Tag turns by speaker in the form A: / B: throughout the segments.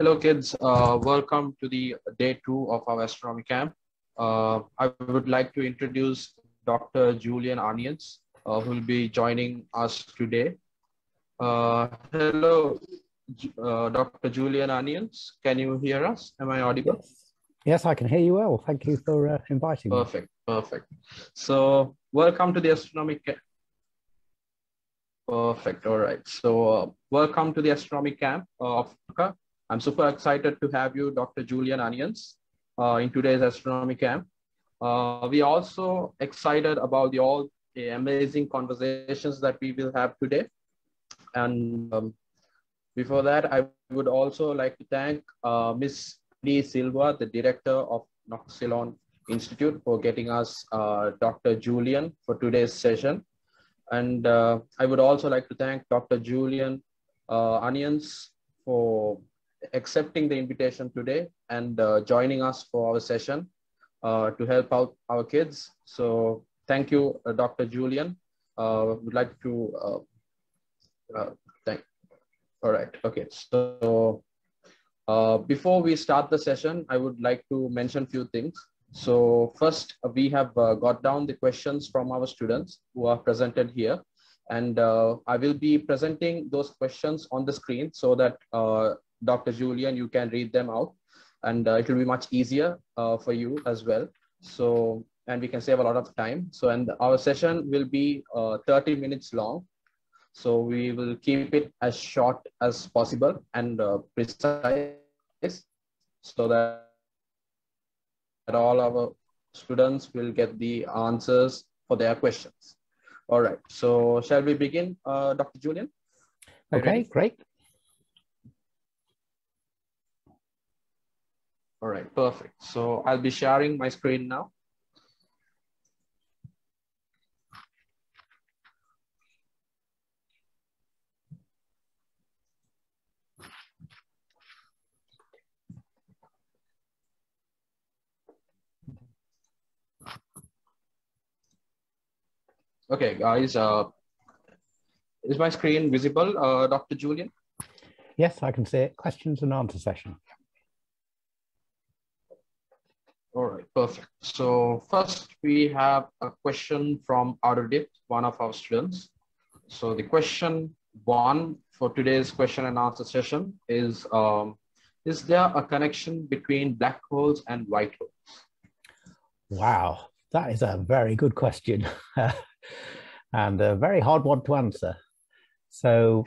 A: Hello, kids. Welcome to the day 2 of our astronomy camp. I would like to introduce Dr. Julian Onions, who will be joining us today. Hello, Dr. Julian Onions. Can you hear us? Am I audible?
B: Yes, I can hear you well. Thank you for inviting me.
A: Perfect. So, welcome to the astronomy camp. Perfect. All right. So, welcome to the astronomy camp of Dhaka. I'm super excited to have you, Dr. Julian Onions, in today's astronomy camp. We are also excited about all the amazing conversations that we will have today. And before that, I would also like to thank Ms. D. Silva, the director of Nottingham Institute, for getting us Dr. Julian for today's session. And I would also like to thank Dr. Julian Onions for accepting the invitation today and joining us for our session to help out our kids. So thank you, Dr. Julian. Would like to thank. All right. Okay. So before we start the session, I would like to mention a few things. So first, we have got down the questions from our students who are presented here. And I will be presenting those questions on the screen so that Dr. Julian, you can read them out, and it will be much easier for you as well. So, and we can save a lot of time. So, and our session will be 30 minutes long. So we will keep it as short as possible and precise so that all our students will get the answers for their questions. All right. So shall we begin, Dr. Julian?
B: Okay, great.
A: All right, perfect. So I'll be sharing my screen now. Okay, guys, is my screen visible, Dr. Julian?
B: Yes, I can see it. Questions and answer session.
A: All right, perfect. So first we have a question from Arudit, one of our students. So the question 1 for today's question and answer session is there a connection between black holes and white holes?
B: Wow, that is a very good question and a very hard one to answer. So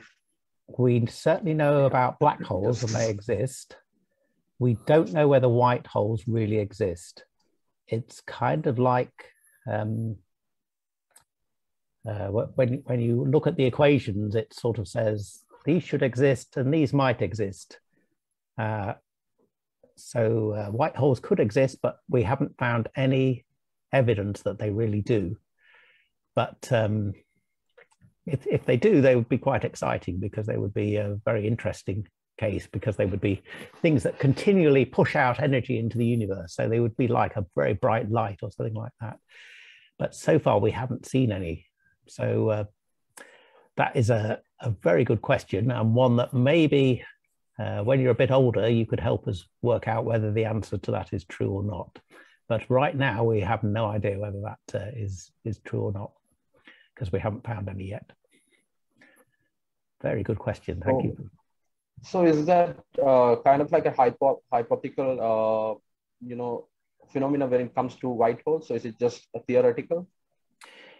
B: we certainly know about black holes and they exist. We don't know whether white holes really exist. It's kind of like when you look at the equations, it sort of says these should exist and these might exist. So white holes could exist, but we haven't found any evidence that they really do. But if they do, they would be quite exciting because they would be a very interesting case, because they would be things that continually push out energy into the universe. So they would be like a very bright light or something like that. But so far we haven't seen any. So that is a very good question, and one that maybe when you're a bit older, you could help us work out whether the answer to that is true or not. But right now we have no idea whether that is true or not, because we haven't found any yet. Very good question. Thank you.
A: So is that kind of like a hypothetical, phenomena when it comes to white holes? So is it just a theoretical?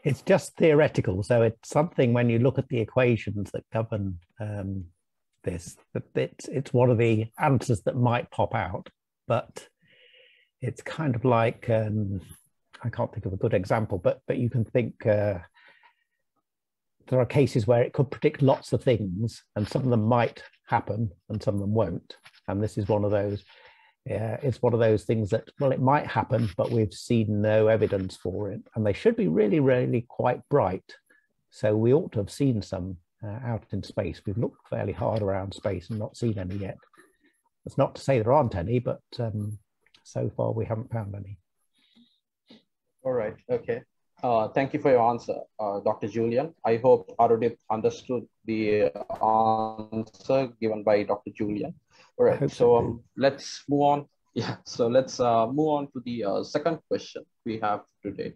B: It's just theoretical. So it's something, when you look at the equations that govern this, it's one of the answers that might pop out, but it's kind of like, I can't think of a good example, but you can think there are cases where it could predict lots of things, and some of them might happen and some of them won't. And this is one of those. It's one of those things that, well, it might happen, but we've seen no evidence for it. And they should be really, really quite bright. So we ought to have seen some out in space. We've looked fairly hard around space and not seen any yet. That's not to say there aren't any, but so far we haven't found any.
A: All right. Okay. Thank you for your answer, Dr. Julian. I hope Arudit understood the answer given by Dr. Julian. All
B: I
A: right,
B: hope so
A: so
B: too.
A: let's move on. Yeah, so let's move on to the second question we have today.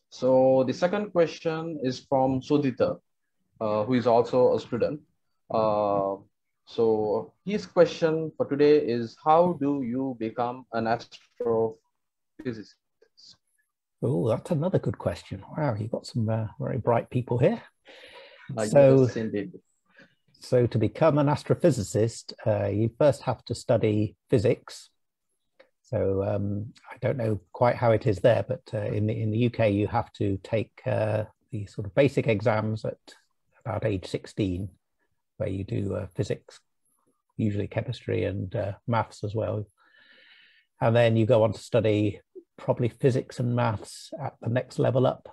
A: So the second question is from Sudhita, who is also a student. Uh, so his question for today is, how do you become an astrophysicist?
B: Oh, that's another good question. Wow, you've got some very bright people here. So,
A: Yes, indeed.
B: so to become an astrophysicist, you first have to study physics. So I don't know quite how it is there, but in the UK, you have to take the sort of basic exams at about age 16, where you do physics, usually chemistry and maths as well. And then you go on to study probably physics and maths at the next level up.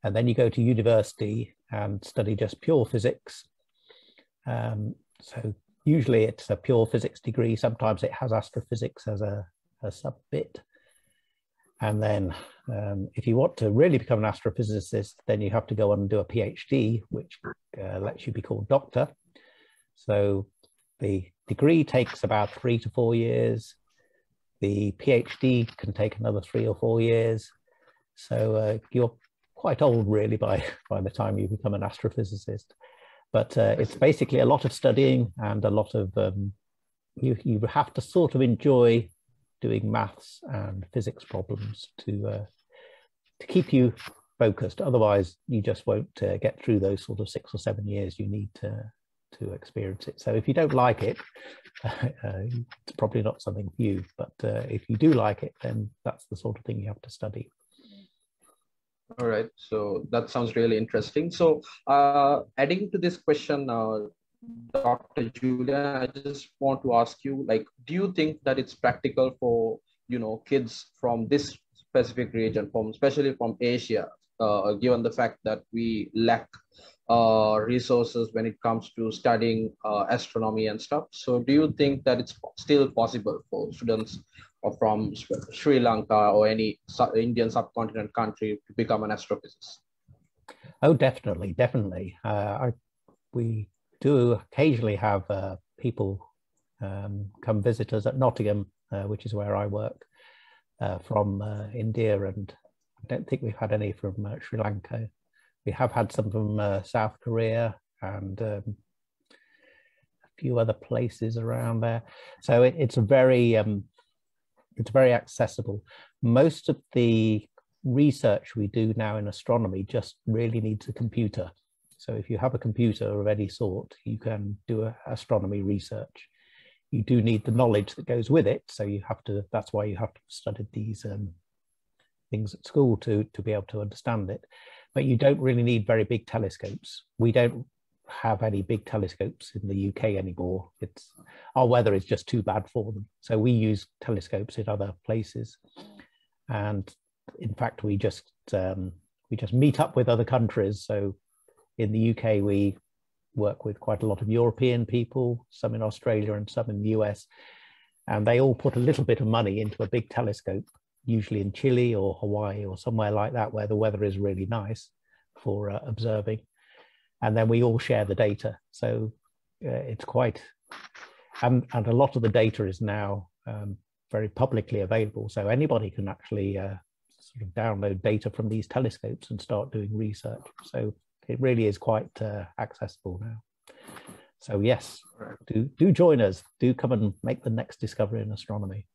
B: And then you go to university and study just pure physics. So usually it's a pure physics degree. Sometimes it has astrophysics as a sub-bit. And then if you want to really become an astrophysicist, then you have to go on and do a PhD, which lets you be called doctor. So the degree takes about 3 to 4 years. The PhD can take another 3 or 4 years. So you're quite old really by the time you become an astrophysicist. But it's basically a lot of studying and a lot of, you have to sort of enjoy doing maths and physics problems to keep you focused. Otherwise, you just won't get through those sort of 6 or 7 years you need to experience it. So if you don't like it, it's probably not something for you. But if you do like it, then that's the sort of thing you have to study.
A: All right, so that sounds really interesting. So adding to this question, Dr. Julian, I just want to ask you, like, do you think that it's practical for, kids from this specific region, especially from Asia, given the fact that we lack resources when it comes to studying astronomy and stuff? So do you think that it's still possible for students from Sri Lanka or any Indian subcontinent country to become an astrophysicist?
B: Oh, definitely, definitely. We do occasionally have people come visit us at Nottingham, which is where I work, from India, and I don't think we've had any from Sri Lanka. We have had some from South Korea and a few other places around there. So it's very accessible. Most of the research we do now in astronomy just really needs a computer. So if you have a computer of any sort, you can do astronomy research. You do need the knowledge that goes with it. So you have to, that's why you have to study these things at school to be able to understand it. But you don't really need very big telescopes. We don't have any big telescopes in the UK anymore. Our weather is just too bad for them. So we use telescopes in other places. And in fact, we just meet up with other countries. So in the UK, we work with quite a lot of European people, some in Australia and some in the US. And they all put a little bit of money into a big telescope, usually in Chile or Hawaii or somewhere like that, where the weather is really nice for observing. And then we all share the data. So it's quite, and a lot of the data is now very publicly available. So anybody can actually sort of download data from these telescopes and start doing research. So it really is quite accessible now. So yes, do join us. Do come and make the next discovery in astronomy.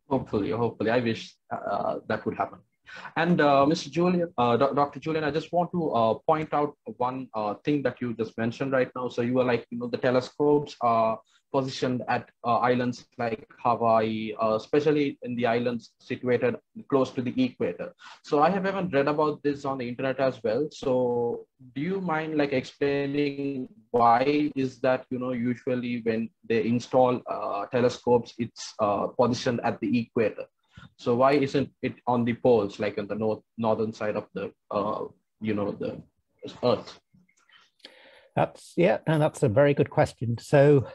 A: Hopefully, I wish that would happen. And Mr. Julian, Dr. Julian, I just want to point out one thing that you just mentioned right now. So you were like, the telescopes are positioned at islands like Hawaii, especially in the islands situated close to the equator. So I have even read about this on the internet as well. So do you mind like explaining why is that, usually when they install telescopes, it's positioned at the equator? So why isn't it on the poles, like on the northern side of the, the Earth?
B: That's a very good question. So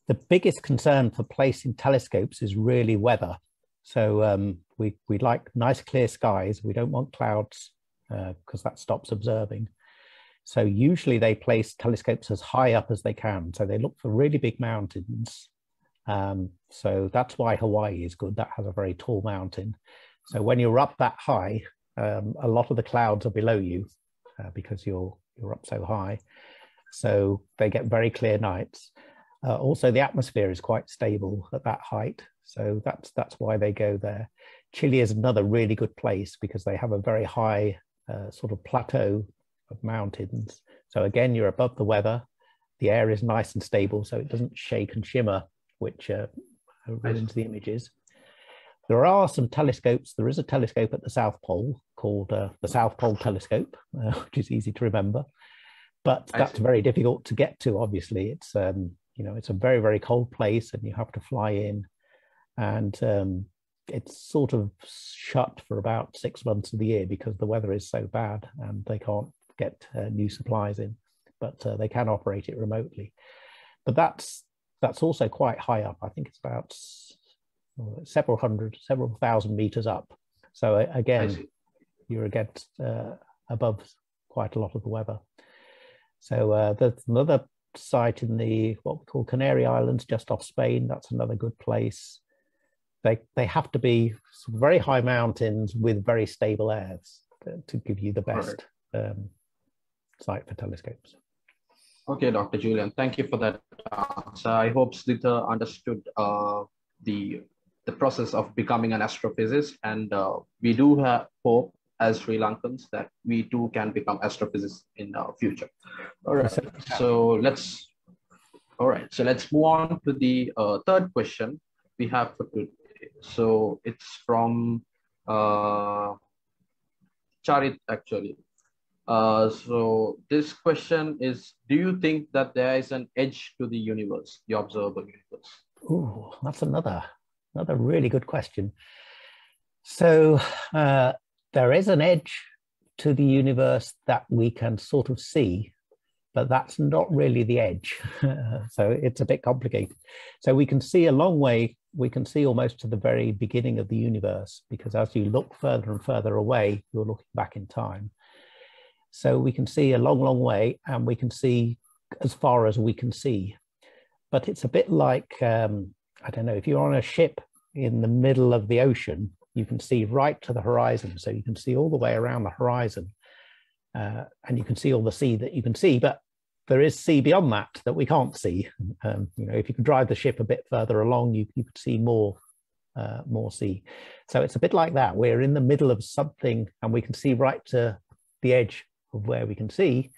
B: the biggest concern for placing telescopes is really weather. So we like nice clear skies. We don't want clouds because that stops observing. So usually they place telescopes as high up as they can. So they look for really big mountains. So that's why Hawaii is good. That has a very tall mountain. So when you're up that high, a lot of the clouds are below you because you're up so high. So they get very clear nights. Also, the atmosphere is quite stable at that height. So that's why they go there. Chile is another really good place because they have a very high sort of plateau of mountains. So again, you're above the weather. The air is nice and stable, so it doesn't shake and shimmer, which ruins the images. There are some telescopes. There is a telescope at the South Pole called the South Pole Telescope, which is easy to remember. But that's very difficult to get to, obviously. It's, you know, it's a very, very cold place and you have to fly in. And it's sort of shut for about 6 months of the year because the weather is so bad and they can't get new supplies in, but they can operate it remotely. But that's also quite high up. I think it's about several thousand meters up. So again, you're against above quite a lot of the weather. So there's another site in the what we call Canary Islands, just off Spain. That's another good place. They have to be very high mountains with very stable airs to give you the best site for telescopes.
A: Okay, Dr. Julian, thank you for that answer. I hope Slither understood the process of becoming an astrophysicist, and we do have hope as Sri Lankans that we too can become astrophysicists in the future. All right, so let's move on to the third question we have for today. So it's from Charit, actually. So this question is, do you think that there is an edge to the universe, the observable universe?
B: Oh, that's another really good question. So there is an edge to the universe that we can sort of see, but that's not really the edge. So it's a bit complicated. So we can see a long way. We can see almost to the very beginning of the universe, because as you look further and further away, you're looking back in time. So we can see a long, long way, and we can see as far as we can see. But it's a bit like, I don't know, if you're on a ship in the middle of the ocean, you can see right to the horizon. So you can see all the way around the horizon, and you can see all the sea that you can see, but there is sea beyond that we can't see. You know, if you could drive the ship a bit further along, you could see more sea. So it's a bit like that. We're in the middle of something and we can see right to the edge of where we can see,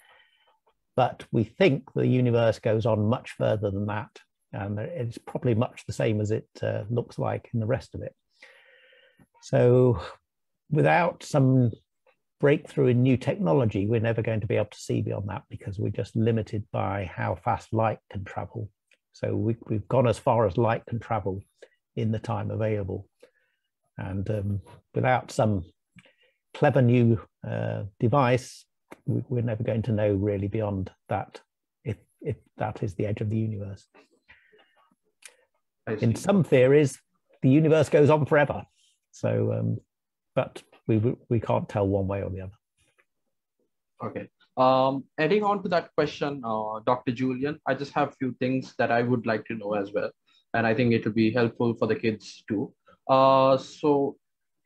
B: but we think the universe goes on much further than that. And it's probably much the same as it looks like in the rest of it. So without some breakthrough in new technology, we're never going to be able to see beyond that, because we're just limited by how fast light can travel. So we've gone as far as light can travel in the time available. And without some clever new device, we're never going to know really beyond that, if that is the edge of the universe. In some theories, the universe goes on forever. So, but we can't tell one way or the other.
A: Okay. Adding on to that question, Dr. Julian, I just have a few things that I would like to know as well. And I think it will be helpful for the kids too. So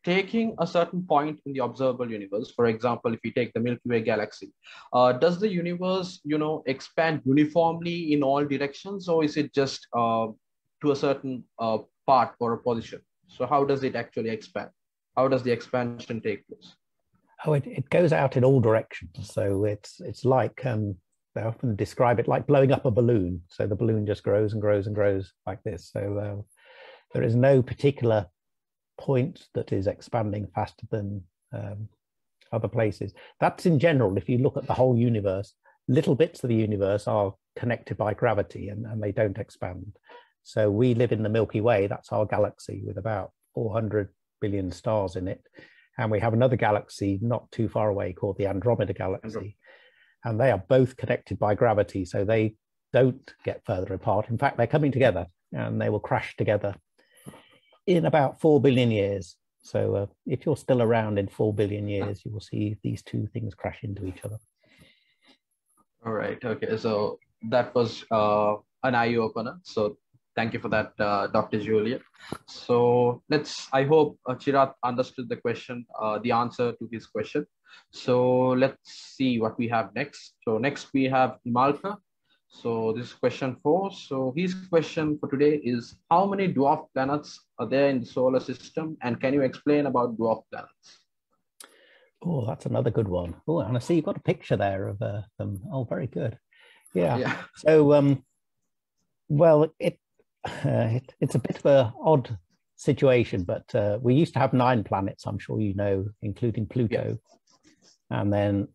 A: taking a certain point in the observable universe, for example, if you take the Milky Way galaxy, does the universe, expand uniformly in all directions, or is it just to a certain part or a position? So how does it actually expand? How does the expansion take place?
B: Oh, it goes out in all directions. So it's like, they often describe it like blowing up a balloon. So the balloon just grows and grows and grows like this. So there is no particular point that is expanding faster than other places. That's in general. If you look at the whole universe, little bits of the universe are connected by gravity and they don't expand. So we live in the Milky Way. That's our galaxy with about 400 billion stars in it. And we have another galaxy not too far away called the Andromeda galaxy. And they are both connected by gravity. So they don't get further apart. In fact, they're coming together and they will crash together in about 4 billion years. So if you're still around in 4 billion years, you will see these two things crash into each other.
A: All right. Okay. So that was an eye opener. So thank you for that, Dr. Julian. So I hope Chirag understood the answer to his question. So let's see what we have next. So next we have Imalka. So this is question 4. So his question for today is, how many dwarf planets are there in the solar system? And can you explain about dwarf planets?
B: Oh, that's another good one. Oh, and I see you've got a picture there of them. Oh, very good. Yeah.
A: Yeah.
B: So, well, it's a bit of an odd situation, but we used to have 9 planets, I'm sure you know, including Pluto. Yeah. And then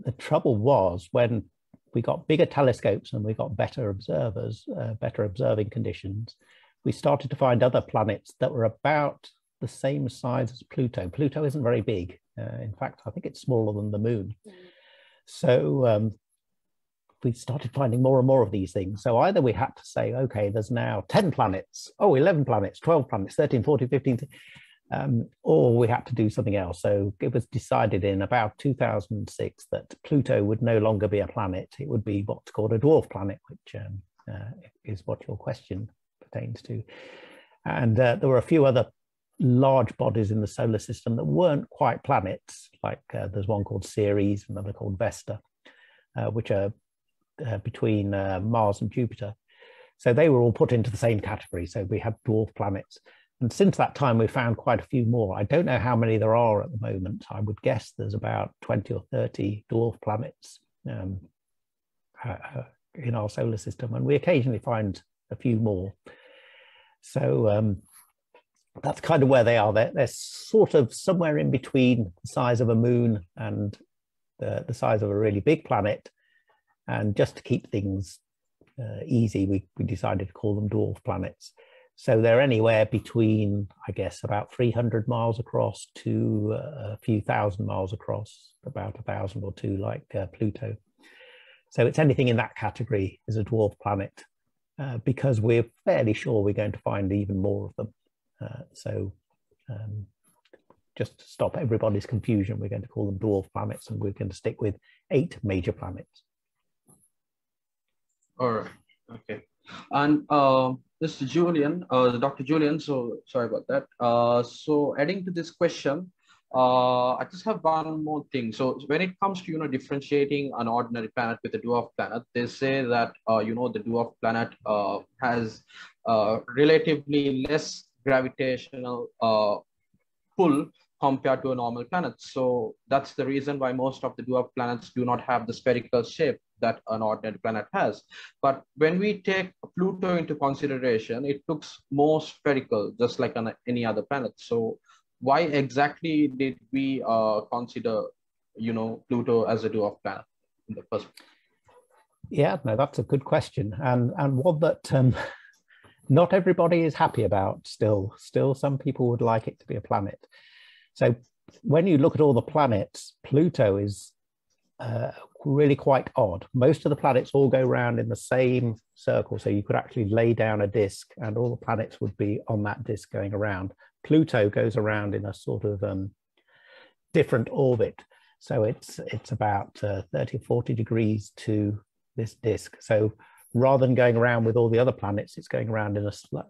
B: the trouble was, when we got bigger telescopes and we got better observers, better observing conditions, we started to find other planets that were about the same size as Pluto. Pluto isn't very big. In fact, I think it's smaller than the moon. So we started finding more and more of these things. So either we had to say, okay, there's now 10 planets, 11 planets, 12 planets, 13, 14, 15, or we had to do something else. So it was decided in about 2006 that Pluto would no longer be a planet. It would be what's called a dwarf planet, which is what your question pertains to. And there were a few other large bodies in the solar system that weren't quite planets, like there's one called Ceres, another called Vesta, which are between Mars and Jupiter. So they were all put into the same category. So we had dwarf planets. And since that time, we found quite a few more. I don't know how many there are at the moment. I would guess there's about 20 or 30 dwarf planets in our solar system. And we occasionally find a few more. So that's kind of where they are. They're sort of somewhere in between the size of a moon and the size of a really big planet. And just to keep things easy, we decided to call them dwarf planets. So they're anywhere between, I guess, about 300 miles across to a few thousand miles across, about 1,000 or 2 like Pluto. So it's anything in that category is a dwarf planet because we're fairly sure we're going to find even more of them. So just to stop everybody's confusion, we're going to call them dwarf planets, and we're going to stick with 8 major planets.
A: All right. Okay. And this is Julian, Dr. Julian. So sorry about that. So adding to this question, I just have one more thing. So when it comes to differentiating an ordinary planet with a dwarf planet, they say that the dwarf planet has relatively less gravitational pull compared to a normal planet. So that's the reason why most of the dwarf planets do not have the spherical shape that an ordinary planet has. But when we take Pluto into consideration, it looks more spherical, just like any other planet. So why exactly did we consider, Pluto as a dwarf planet in the first place?
B: Yeah, no, that's a good question, and one that not everybody is happy about. Still, some people would like it to be a planet. So when you look at all the planets, Pluto is really quite odd. Most of the planets all go around in the same circle. So you could actually lay down a disk and all the planets would be on that disk going around. Pluto goes around in a sort of different orbit. So it's about 30 or 40 degrees to this disk. So rather than going around with all the other planets, it's going around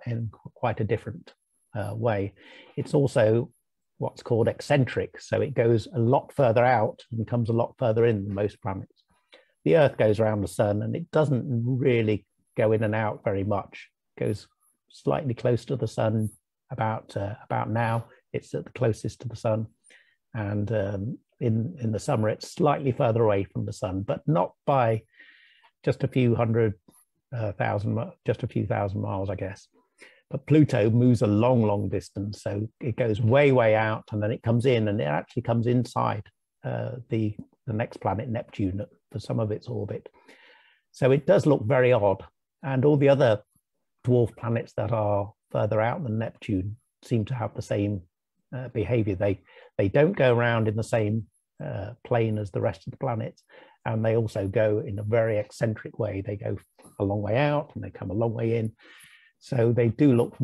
B: in quite a different way. It's also what's called eccentric. So it goes a lot further out and comes a lot further in than most planets. The Earth goes around the sun and it doesn't really go in and out very much. It goes slightly close to the sun about now. It's at the closest to the sun. And in the summer, it's slightly further away from the sun, but not by just a few thousand miles, I guess. But Pluto moves a long distance. So it goes way out and then it comes in, and it actually comes inside the next planet, Neptune, for some of its orbit. So it does look very odd. And all the other dwarf planets that are further out than Neptune seem to have the same behavior. They don't go around in the same plane as the rest of the planets. And they also go in a very eccentric way. They go a long way out and they come a long way in. So they do look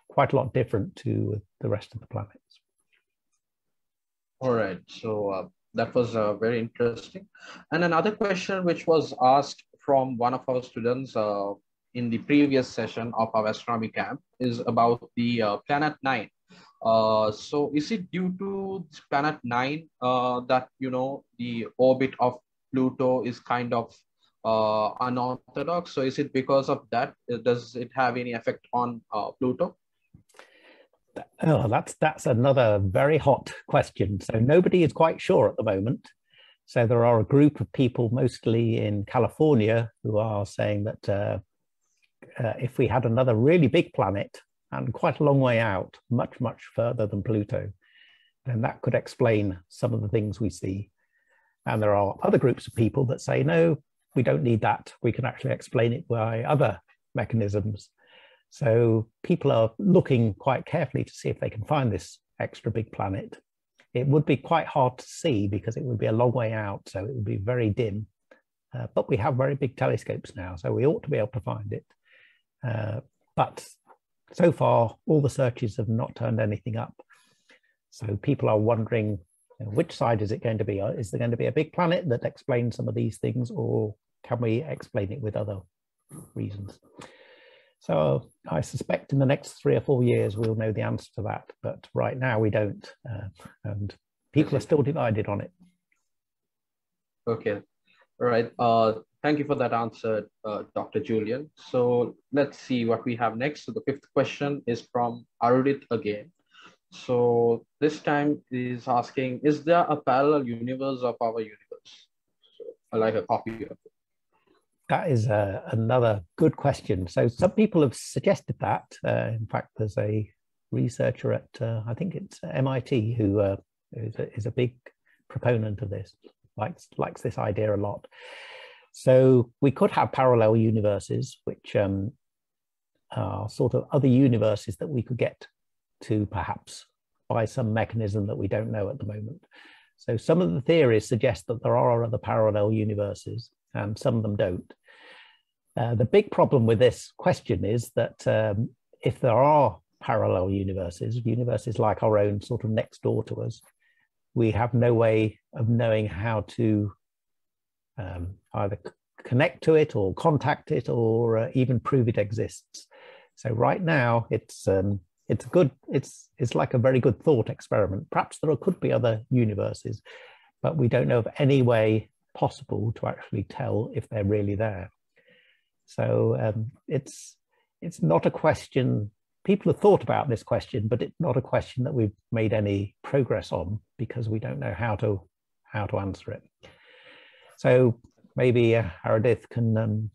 B: quite a lot different to the rest of the planets.
A: All right. So That was very interesting. And another question which was asked from one of our students in the previous session of our astronomy camp is about the planet 9. So is it due to planet 9 that, the orbit of Pluto is kind of unorthodox? So is it because of that? Does it have any effect on Pluto?
B: Oh, that's another very hot question. So nobody is quite sure at the moment. So there are a group of people, mostly in California, who are saying that if we had another really big planet and quite a long way out, much, much further than Pluto, then that could explain some of the things we see. And there are other groups of people that say, no, we don't need that. We can actually explain it by other mechanisms. So people are looking quite carefully to see if they can find this extra big planet. It would be quite hard to see because it would be a long way out, so it would be very dim. But we have very big telescopes now, so we ought to be able to find it. But so far, all the searches have not turned anything up. So people are wondering, which side is it going to be? Is there going to be a big planet that explains some of these things, or can we explain it with other reasons? So I suspect in the next 3 or 4 years, we'll know the answer to that. But right now we don't. And people are still divided on it.
A: Okay. All right. Thank you for that answer, Dr. Julian. So let's see what we have next. So the 5th question is from Arudit again. So this time is asking, is there a parallel universe of our universe? So like a copy of it.
B: That is another good question. So some people have suggested that. In fact, there's a researcher at, I think it's MIT, who is a big proponent of this, likes this idea a lot. So we could have parallel universes, which are sort of other universes that we could get to perhaps by some mechanism that we don't know at the moment. So some of the theories suggest that there are other parallel universes, and some of them don't. The big problem with this question is that if there are parallel universes like our own sort of next door to us, we have no way of knowing how to either connect to it or contact it or even prove it exists. So right now it's like a very good thought experiment. Perhaps there could be other universes, but we don't know of any way possible to actually tell if they're really there. So it's not a question. People have thought about this question, but it's not a question that we've made any progress on because we don't know how to answer it. So maybe Aradith can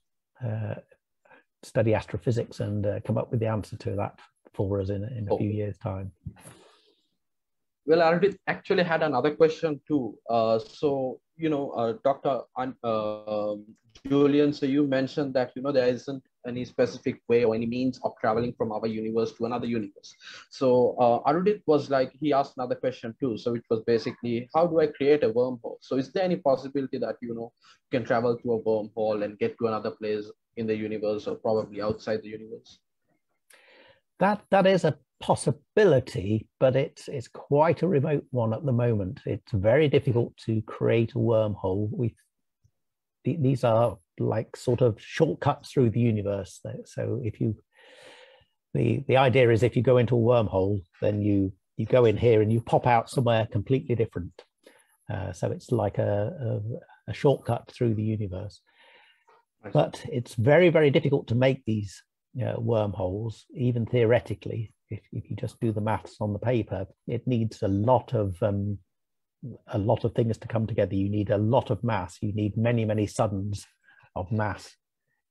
B: study astrophysics and come up with the answer to that for us in a few years' time.
A: Well, Aradith actually had another question too. So, Dr. Julian, so you mentioned that, there isn't any specific way or any means of traveling from our universe to another universe. So Arudit was like, he asked another question too. So it was basically, how do I create a wormhole? So is there any possibility that, you can travel to a wormhole and get to another place in the universe or probably outside the universe?
B: That is a possibility, but it's quite a remote one at the moment. It's very difficult to create a wormhole. These are like sort of shortcuts through the universe. So if the idea is if you go into a wormhole, then you go in here and you pop out somewhere completely different. So it's like a shortcut through the universe. But it's very, very difficult to make these wormholes, even theoretically. If you just do the maths on the paper, it needs a lot of things to come together. You need a lot of mass. You need many, many suns of mass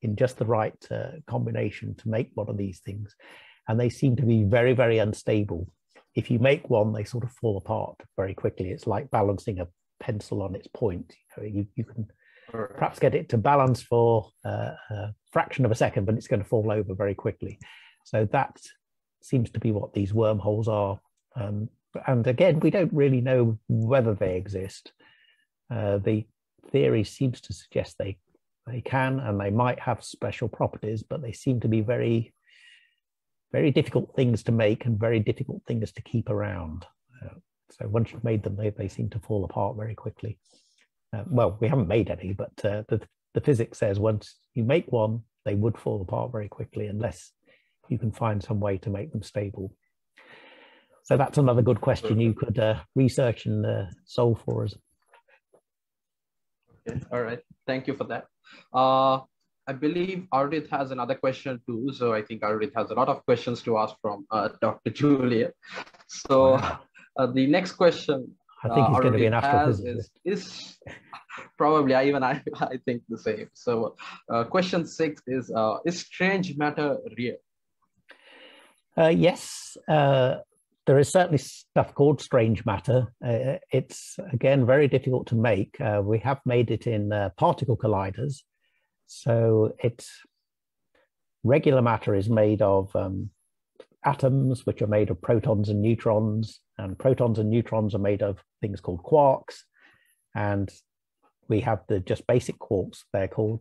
B: in just the right combination to make one of these things. And they seem to be very, very unstable. If you make one, they sort of fall apart very quickly. It's like balancing a pencil on its point. You can perhaps get it to balance for a fraction of a second, but it's going to fall over very quickly. So that seems to be what these wormholes are. And again, we don't really know whether they exist. The theory seems to suggest they can, and they might have special properties, but they seem to be very, very difficult things to make and very difficult things to keep around. So once you've made them, they seem to fall apart very quickly. Well, we haven't made any, but the physics says once you make one, they would fall apart very quickly unless you can find some way to make them stable. So that's another good question you could research and solve for us.
A: Okay, all right. Thank you for that. I believe Ardit has another question too. So I think Ardit has a lot of questions to ask from Dr. Julian. So
B: Wow.
A: The next question
B: I think he's going to be an
A: has
B: astrophysicist.
A: is probably I think the same. So question 6 is strange matter real?
B: Yes, there is certainly stuff called strange matter. It's, again, very difficult to make. We have made it in particle colliders. So regular matter is made of atoms, which are made of protons and neutrons are made of things called quarks. And we have the just basic quarks. They're called,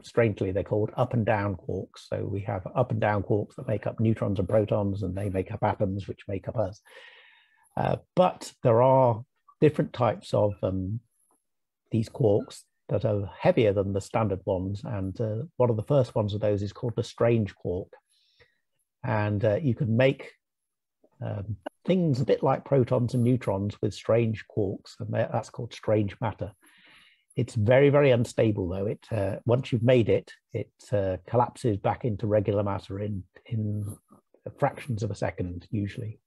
B: strangely, they're called up and down quarks. So we have up and down quarks that make up neutrons and protons, and they make up atoms, which make up us. But there are different types of these quarks that are heavier than the standard ones. And one of the first ones of those is called the strange quark. And you can make things a bit like protons and neutrons with strange quarks, and that's called strange matter. It's very, very unstable, though. Once you've made it, it collapses back into regular matter in fractions of a second, usually.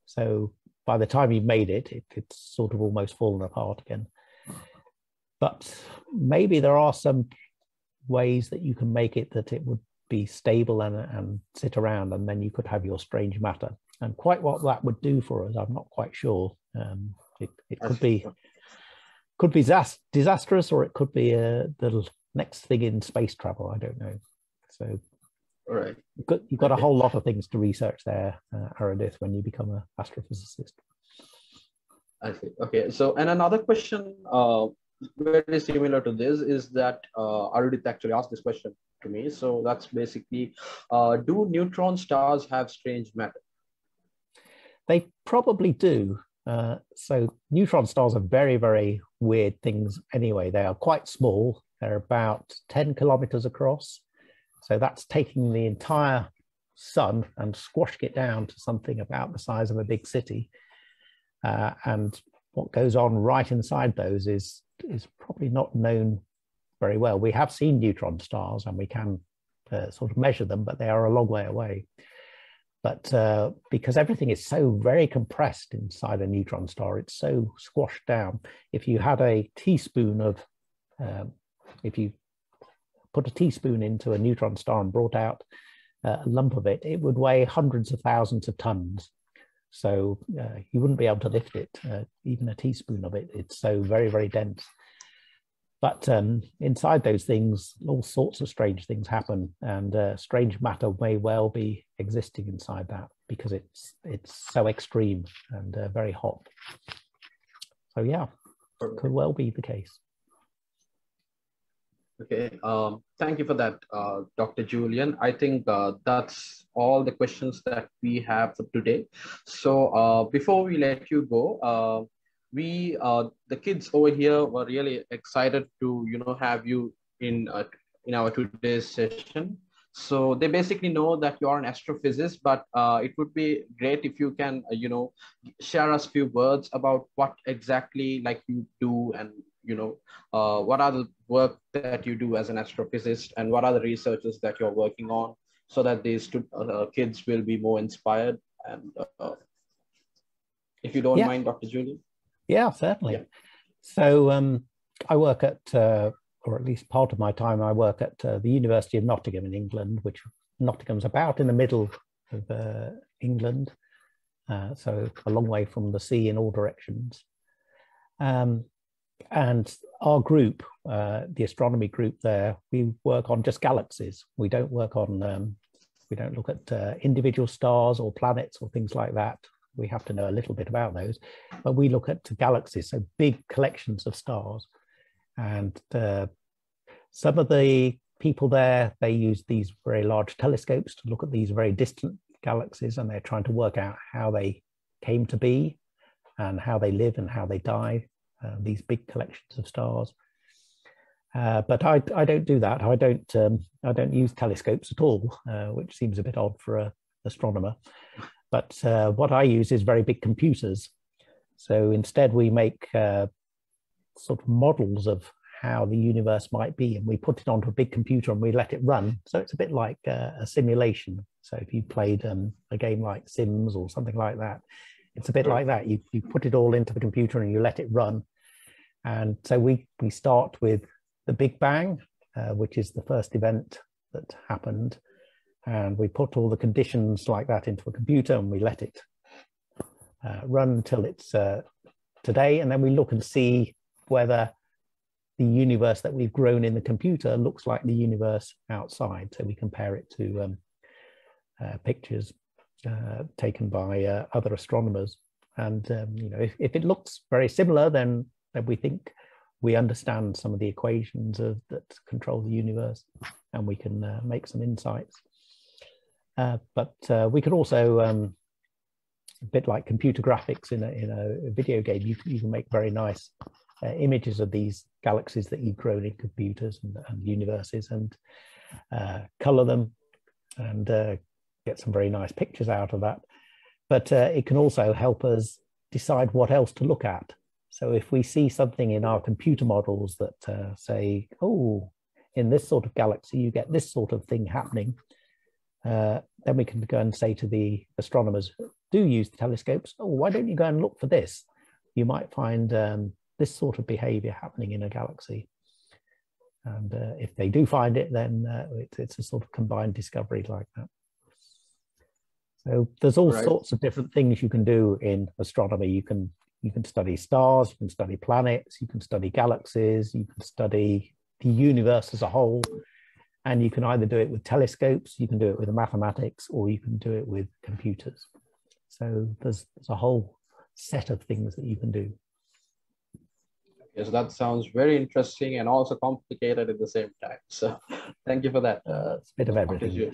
B: So by the time you've made it, it's sort of almost fallen apart again. But maybe there are some ways that you can make it that it would be stable and sit around, and then you could have your strange matter. And quite what that would do for us, I'm not quite sure. It could be disastrous, or it could be the next thing in space travel. I don't know. So,
A: all right,
B: you've got a whole lot of things to research there, Aradith, when you become an astrophysicist.
A: I see. Okay. So, and another question, very similar to this, is that Aradith actually asked this question to me. So that's basically, do neutron stars have strange matter?
B: They probably do. So neutron stars are very, very weird things anyway. They are quite small. They're about 10 kilometers across. So that's taking the entire sun and squashing it down to something about the size of a big city. And what goes on right inside those is probably not known very well. We have seen neutron stars and we can sort of measure them, but they are a long way away. But because everything is so very compressed inside a neutron star, it's so squashed down. If you had a teaspoon of, if you put a teaspoon into a neutron star and brought out a lump of it, it would weigh hundreds of thousands of tons. So you wouldn't be able to lift it, even a teaspoon of it. It's so very, very dense. But inside those things, all sorts of strange things happen, and strange matter may well be existing inside that because it's so extreme and very hot. So yeah, could well be the case.
A: Okay, thank you for that, Dr. Julian. I think that's all the questions that we have for today. So before we let you go, the kids over here were really excited to have you in our today's session. So they basically know that you are an astrophysicist, but it would be great if you can share us a few words about what exactly you do, and what are the work that you do as an astrophysicist, and what are the researches that you're working on, so that these kids will be more inspired. And if you don't mind, Dr. Julian.
B: Yeah, certainly. Yeah. So I work at, or at least part of my time, I work at the University of Nottingham in England, which Nottingham's about in the middle of England. So a long way from the sea in all directions. And our group, the astronomy group there, we work on just galaxies. We don't work on, we don't look at individual stars or planets or things like that. We have to know a little bit about those, but we look at galaxies, so big collections of stars. And some of the people there, they use these very large telescopes to look at these very distant galaxies, and they're trying to work out how they came to be. and how they live and how they die, these big collections of stars. But I don't do that. I don't use telescopes at all, which seems a bit odd for an astronomer. But what I use is very big computers. So instead we make sort of models of how the universe might be, and we put it onto a big computer and we let it run. So it's a bit like a simulation. So if you played a game like Sims or something like that, it's a bit like that. You put it all into the computer and you let it run. And so we start with the Big Bang, which is the first event that happened. And we put all the conditions like that into a computer and we let it run until it's today. And then we look and see whether the universe that we've grown in the computer looks like the universe outside. So we compare it to pictures taken by other astronomers. And you know, if it looks very similar, then we think we understand some of the equations that control the universe, and we can make some insights. But we could also, a bit like computer graphics in a video game, you can make very nice images of these galaxies that you've grown in computers and universes, and color them and get some very nice pictures out of that. But it can also help us decide what else to look at. So if we see something in our computer models that say, oh, in this sort of galaxy, you get this sort of thing happening, then we can go and say to the astronomers who do use the telescopes, oh, why don't you go and look for this? You might find this sort of behavior happening in a galaxy. And if they do find it, then it's a sort of combined discovery like that. So there's all sorts of different things you can do in astronomy. You can study stars, you can study planets, you can study galaxies, you can study the universe as a whole. And you can either do it with telescopes, you can do it with mathematics, or you can do it with computers. So there's a whole set of things that you can do.
A: Yes, that sounds very interesting and also complicated at the same time. So thank you for that.
B: It's a bit of everything.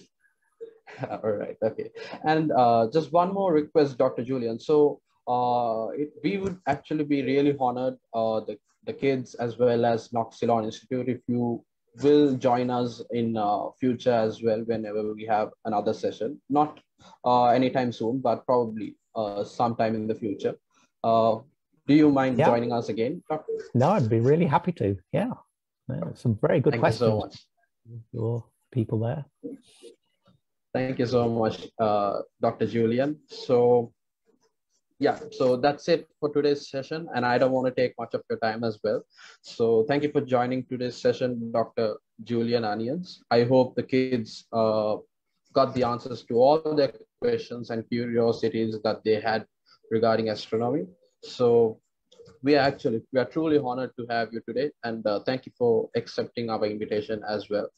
A: All right, okay. And just one more request, Dr. Julian. So we would actually be really honored, the kids as well as Noxilon Institute, if you will join us in future as well, whenever we have another session. Not anytime soon, but probably sometime in the future. Do you mind joining us again, Doctor?
B: No, I'd be really happy to. Yeah, some very good questions.
A: Thank you so much.
B: Your people there.
A: Thank you so much, Dr. Julian. So yeah, so that's it for today's session, and I don't want to take much of your time as well. So thank you for joining today's session, Dr. Julian Onions. I hope the kids got the answers to all their questions and curiosities that they had regarding astronomy. So we are truly honored to have you today, and thank you for accepting our invitation as well.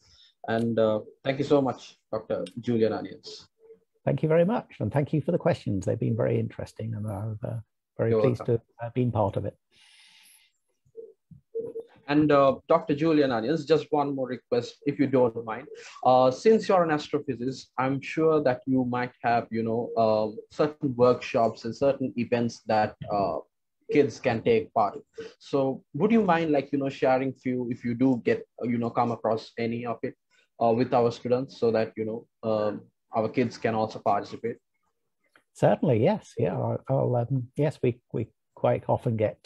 A: And thank you so much, Dr. Julian Onions.
B: Thank you very much. And thank you for the questions. They've been very interesting, and I'm very pleased to have been part of it.
A: And Dr. Julian Onions, just one more request, if you don't mind. Since you're an astrophysicist, I'm sure that you might have, certain workshops and certain events that kids can take part in. So would you mind, sharing few, if you do get, come across any of it with our students, so that, our kids can also participate?
B: Certainly, yes. Yeah, yes, we quite often get,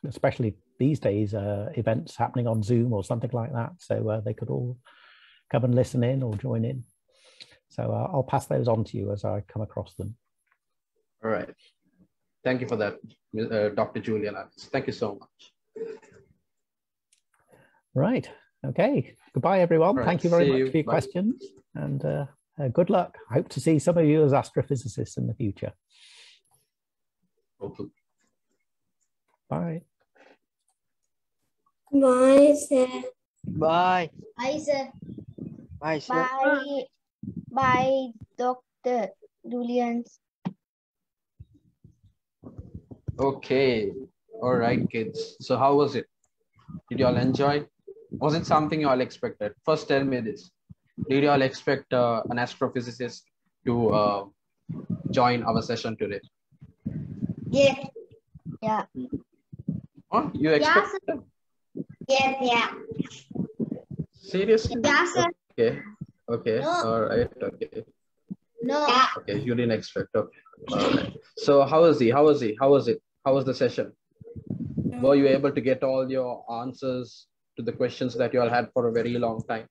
B: especially these days, events happening on Zoom or something like that. So they could all come and listen in or join in. So I'll pass those on to you as I come across them.
A: All right. Thank you for that, Dr. Julian. Thank you so much.
B: Right. Okay. Goodbye, everyone.
A: Right.
B: Thank you very much for your questions, and good luck. I hope to see some of you as astrophysicists in the future.
A: Okay.
B: Bye.
C: Bye, sir.
D: Bye.
C: Bye, sir.
D: Bye, sir.
C: Bye. Bye, Dr. Julian.
A: Okay. All right, kids. So how was it? Did you all enjoy? Was it something you all expected? First, tell me this. Did you all expect an astrophysicist to join our session today?
C: Yes. Yeah.
A: Huh? You expect?
C: Yes, yeah.
A: Seriously?
C: Yeah, sir.
A: Okay. Okay.
C: No.
A: All right. Okay.
C: No. Yeah.
A: Okay. You didn't expect. Okay. All right. So how was he? How was he? How was it? How was the session? Were you able to get all your answers to the questions that you all had for a very long time?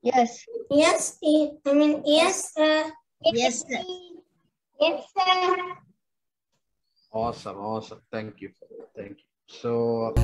C: Yes. Yes. Yes, sir. Yes, sir. Yes, sir.
A: Awesome. Awesome. Thank you. Thank you. So